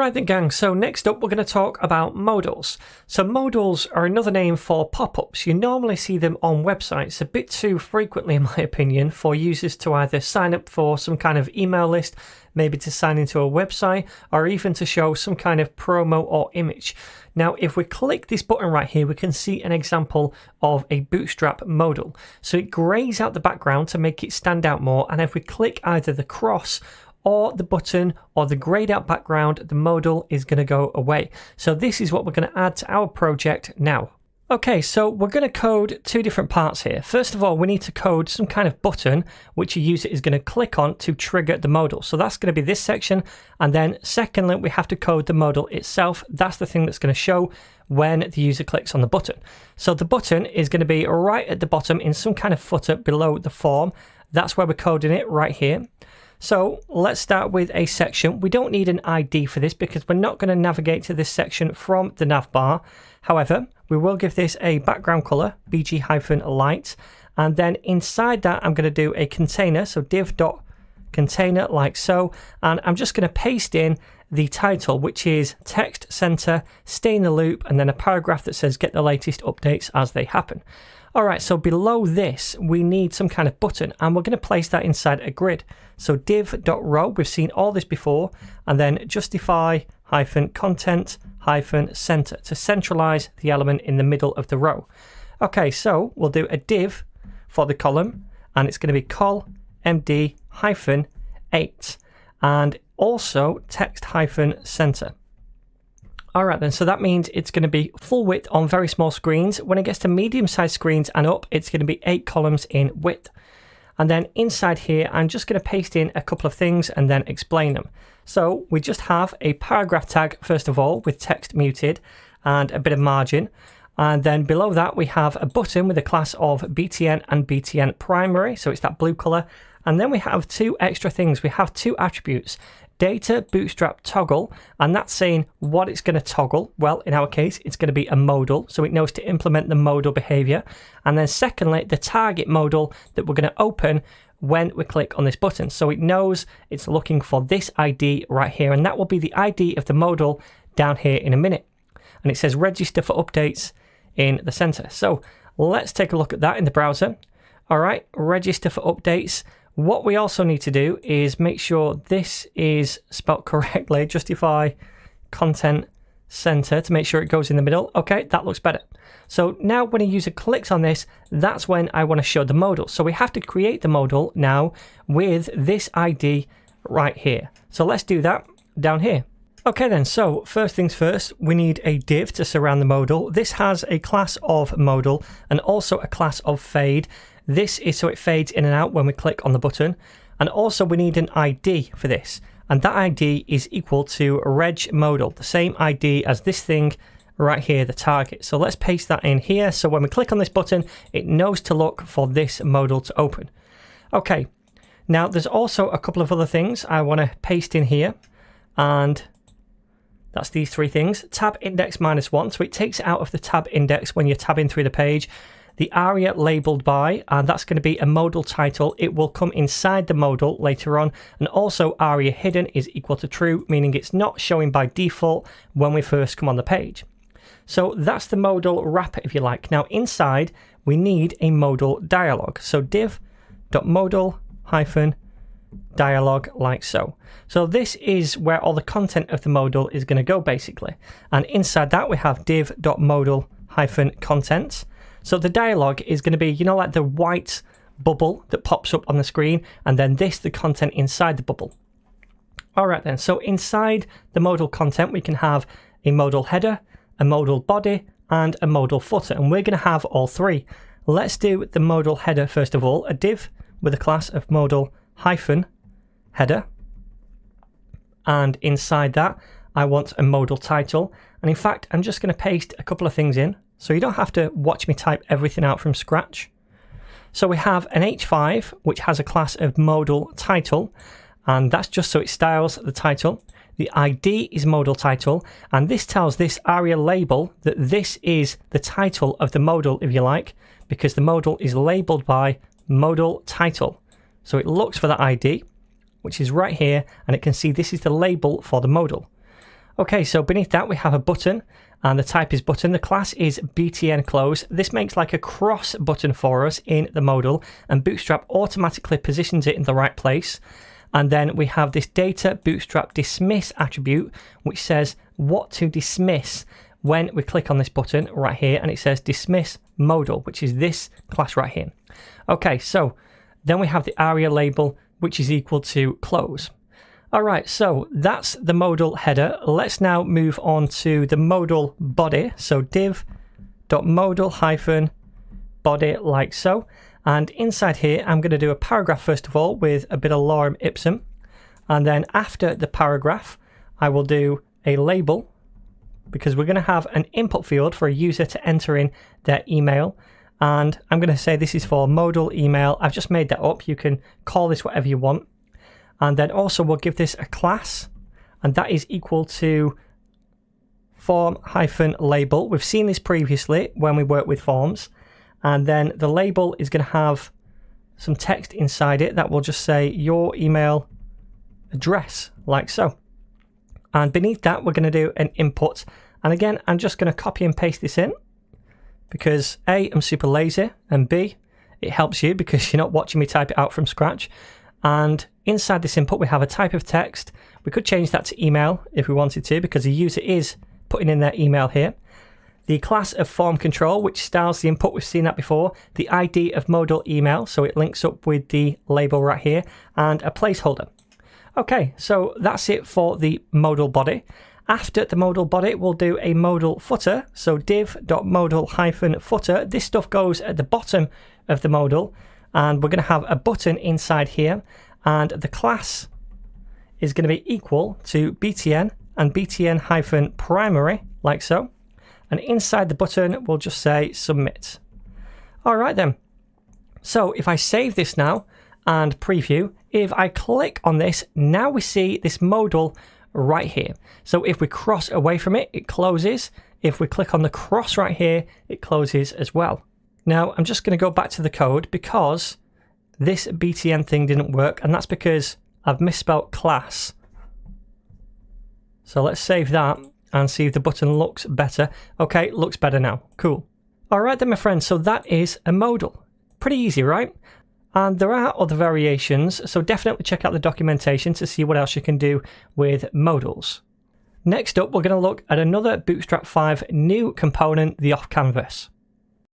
Right then gang, so next up we're going to talk about modals. So modals are another name for pop-ups. You normally see them on websites a bit too frequently in my opinion for users to either sign up for some kind of email list, maybe to sign into a website, or even to show some kind of promo or image. Now if we click this button right here, we can see an example of a Bootstrap modal. So it grays out the background to make it stand out more, and if we click either the cross or the button or the grayed out background, the modal is going to go away. So this is what we're going to add to our project now. Okay, so we're going to code two different parts here. First of all, we need to code some kind of button which a user is going to click on to trigger the modal. So that's going to be this section. And then secondly, we have to code the modal itself. That's the thing that's going to show when the user clicks on the button. So the button is going to be right at the bottom in some kind of footer below the form. That's where we're coding it right here. So let's start with a section. We don't need an ID for this because we're not going to navigate to this section from the nav bar. However, we will give this a background color, bg-light, and then inside that I'm going to do a container, so div.container like so, and I'm just going to paste in the title, which is text center, stay in the loop, and then a paragraph that says get the latest updates as they happen. Alright, so below this we need some kind of button, and we're going to place that inside a grid. So div.row, we've seen all this before, and then justify-content-center to centralize the element in the middle of the row. Okay, so we'll do a div for the column, and it's going to be col-md-8, and also text-center. Alright then, so that means it's going to be full width on very small screens. When it gets to medium-sized screens and up, it's going to be 8 columns in width. And then inside here, I'm just going to paste in a couple of things and then explain them. So we just have a paragraph tag, first of all, with text muted and a bit of margin. And then below that, we have a button with a class of btn and btn primary. So it's that blue color. And then we have two extra things. We have two attributes. Data bootstrap toggle, and that's saying what it's going to toggle. Well, in our case, it's going to be a modal, so it knows to implement the modal behavior. And then secondly, the target modal that we're going to open when we click on this button. So it knows it's looking for this ID right here, and that will be the ID of the modal down here in a minute. And it says register for updates in the center. So let's take a look at that in the browser. All right, register for updates. What we also need to do is make sure this is spelled correctly, justify content center, to make sure it goes in the middle. Okay, that looks better. So now when a user clicks on this, that's when I want to show the modal. So we have to create the modal now with this ID right here. So let's do that down here. Okay then, so first things first, we need a div to surround the modal. This has a class of modal and also a class of fade. This is so it fades in and out when we click on the button. And also we need an ID for this. And that ID is equal to reg modal, the same ID as this thing right here, the target. So let's paste that in here. So when we click on this button, it knows to look for this modal to open. Okay, now there's also a couple of other things I want to paste in here. And that's these three things. Tab index -1, so it takes it out of the tab index when you're tabbing through the page. The aria labeled by, and that's going to be a modal title. It will come inside the modal later on. And also aria hidden is equal to true, meaning it's not showing by default when we first come on the page. So that's the modal wrapper, if you like. Now inside, we need a modal dialog. So div.modal-dialog like so. So this is where all the content of the modal is going to go basically. And inside that we have div.modal-content. So the dialog is going to be, you know, like the white bubble that pops up on the screen, and then this, the content inside the bubble. All right then, so inside the modal content, we can have a modal header, a modal body, and a modal footer, and we're going to have all three. Let's do the modal header first of all, a div with a class of modal-header, and inside that, I want a modal title, and in fact, I'm just going to paste a couple of things in. So you don't have to watch me type everything out from scratch. So we have an h5, which has a class of modal title, and that's just so it styles the title. The ID is modal title, and this tells this aria label that this is the title of the modal, if you like, because the modal is labeled by modal title. So it looks for that ID, which is right here, and it can see this is the label for the modal. Okay, so beneath that we have a button, and the type is button. The class is btn close. This makes like a cross button for us in the modal, and Bootstrap automatically positions it in the right place. And then we have this data Bootstrap dismiss attribute, which says what to dismiss when we click on this button right here, and it says dismiss modal, which is this class right here. Okay, so then we have the aria label, which is equal to close. All right, so that's the modal header. Let's now move on to the modal body. So div.modal-body like so. And inside here, I'm going to do a paragraph first of all with a bit of lorem ipsum. And then after the paragraph, I will do a label, because we're going to have an input field for a user to enter in their email. And I'm going to say this is for modal email. I've just made that up. You can call this whatever you want. And then also we'll give this a class, and that is equal to form-label. We've seen this previously when we work with forms. And then the label is going to have some text inside it that will just say your email address, like so. And beneath that, we're going to do an input. And again, I'm just going to copy and paste this in, because A, I'm super lazy, and B, it helps you because you're not watching me type it out from scratch. And inside this input, we have a type of text. We could change that to email if we wanted to, because the user is putting in their email here. The class of form control, which styles the input, we've seen that before. The ID of modal email, so it links up with the label right here, and a placeholder. Okay, so that's it for the modal body. After the modal body, we'll do a modal footer. So div.modal-footer. This stuff goes at the bottom of the modal, and we're going to have a button inside here, and the class is going to be equal to btn and btn-primary, like so. And inside the button, we'll just say submit. All right then. So if I save this now and preview, if I click on this, now we see this modal right here. So if we cross away from it, it closes. If we click on the cross right here, it closes as well. Now I'm just going to go back to the code because this btn thing didn't work, and that's because I've misspelled class. So let's save that and see if the button looks better. Okay, looks better now. Cool. All right then, my friends, so that is a modal. Pretty easy, right? And there are other variations, so definitely check out the documentation to see what else you can do with modals. Next up, we're going to look at another Bootstrap 5 new component, the off canvas.